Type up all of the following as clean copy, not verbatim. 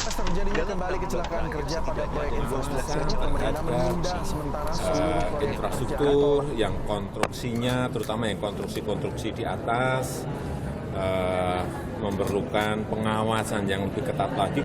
Terjadinya kembali kecelakaan kerja pada proyek infrastruktur, pemerintah menunda sementara seluruh proyek infrastruktur yang konstruksinya, terutama yang konstruksi-konstruksi di atas, memerlukan pengawasan yang lebih ketat lagi.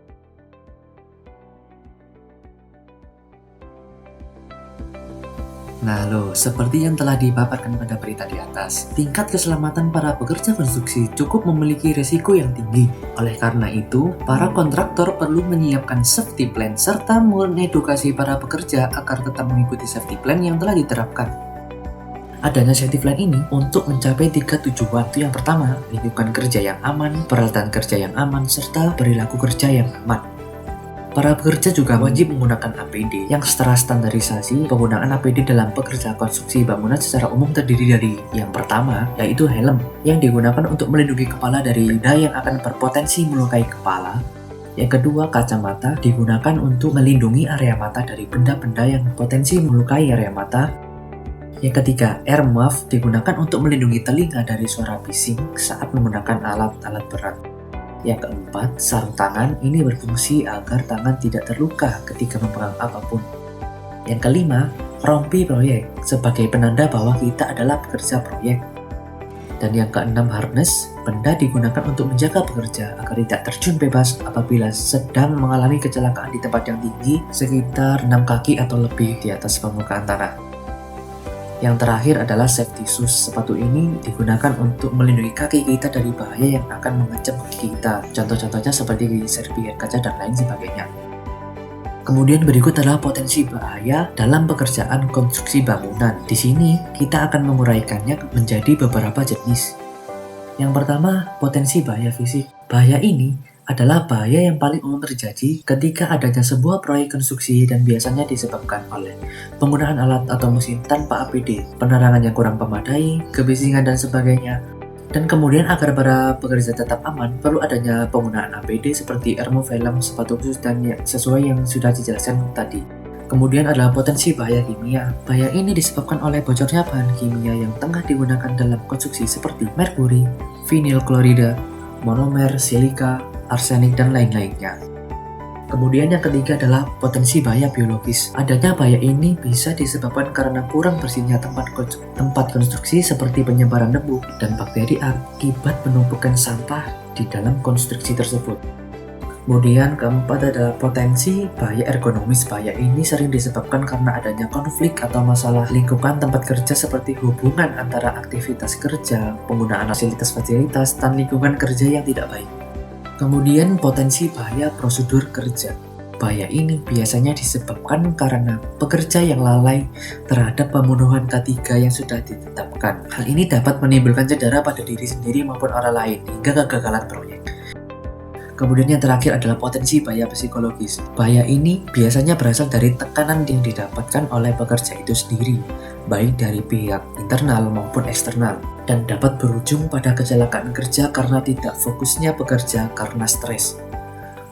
Nah loh, seperti yang telah dipaparkan pada berita di atas, tingkat keselamatan para pekerja konstruksi cukup memiliki risiko yang tinggi. Oleh karena itu, para kontraktor perlu menyiapkan safety plan serta mengedukasi para pekerja agar tetap mengikuti safety plan yang telah diterapkan. Adanya safety plan ini untuk mencapai 3 tujuan. Itu yang pertama, lingkungan kerja yang aman, peralatan kerja yang aman, serta perilaku kerja yang aman. Para pekerja juga wajib menggunakan APD yang secara standarisasi. Penggunaan APD dalam pekerjaan konstruksi bangunan secara umum terdiri dari yang pertama, yaitu helm yang digunakan untuk melindungi kepala dari benda yang akan berpotensi melukai kepala. Yang kedua, kacamata digunakan untuk melindungi area mata dari benda-benda yang potensi melukai area mata. Yang ketiga, air muff digunakan untuk melindungi telinga dari suara bising saat menggunakan alat-alat berat. Yang keempat, sarung tangan ini berfungsi agar tangan tidak terluka ketika memegang apapun. Yang kelima, rompi proyek sebagai penanda bahwa kita adalah pekerja proyek. Dan yang keenam, harness, benda digunakan untuk menjaga pekerja agar tidak terjun bebas apabila sedang mengalami kecelakaan di tempat yang tinggi sekitar 6 kaki atau lebih di atas permukaan tanah. Yang terakhir adalah safety shoes. Sepatu ini digunakan untuk melindungi kaki kita dari bahaya yang akan mengancam kaki kita. Contoh-contohnya seperti serpihan kaca dan lain sebagainya. Kemudian berikut adalah potensi bahaya dalam pekerjaan konstruksi bangunan. Di sini kita akan menguraikannya menjadi beberapa jenis. Yang pertama, potensi bahaya fisik. Bahaya ini adalah bahaya yang paling umum terjadi ketika adanya sebuah proyek konstruksi dan biasanya disebabkan oleh penggunaan alat atau mesin tanpa APD, penerangan yang kurang memadai, kebisingan dan sebagainya. Dan kemudian agar para pekerja tetap aman, perlu adanya penggunaan APD seperti film, sepatu khusus dan sesuai yang sudah dijelaskan tadi. Kemudian adalah potensi bahaya kimia. Bahaya ini disebabkan oleh bocornya bahan kimia yang tengah digunakan dalam konstruksi seperti merkuri, vinil klorida, monomer, silika, arsenik, dan lain-lainnya. Kemudian yang ketiga adalah potensi bahaya biologis. Adanya bahaya ini bisa disebabkan karena kurang bersihnya tempat konstruksi seperti penyebaran debu dan bakteri akibat penumpukan sampah di dalam konstruksi tersebut. Kemudian keempat adalah potensi bahaya ergonomis. Bahaya ini sering disebabkan karena adanya konflik atau masalah lingkungan tempat kerja seperti hubungan antara aktivitas kerja, penggunaan fasilitas-fasilitas, dan lingkungan kerja yang tidak baik. Kemudian potensi bahaya prosedur kerja. Bahaya ini biasanya disebabkan karena pekerja yang lalai terhadap pemenuhan K3 yang sudah ditetapkan. Hal ini dapat menimbulkan cedera pada diri sendiri maupun orang lain hingga kegagalan proyek. Kemudian yang terakhir adalah potensi bahaya psikologis. Bahaya ini biasanya berasal dari tekanan yang didapatkan oleh pekerja itu sendiri, baik dari pihak internal maupun eksternal, dan dapat berujung pada kecelakaan kerja karena tidak fokusnya bekerja karena stres.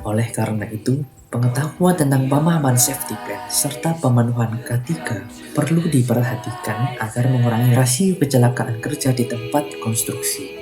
Oleh karena itu, pengetahuan tentang pemahaman safety plan serta pemenuhan K3 perlu diperhatikan agar mengurangi rasio kecelakaan kerja di tempat konstruksi.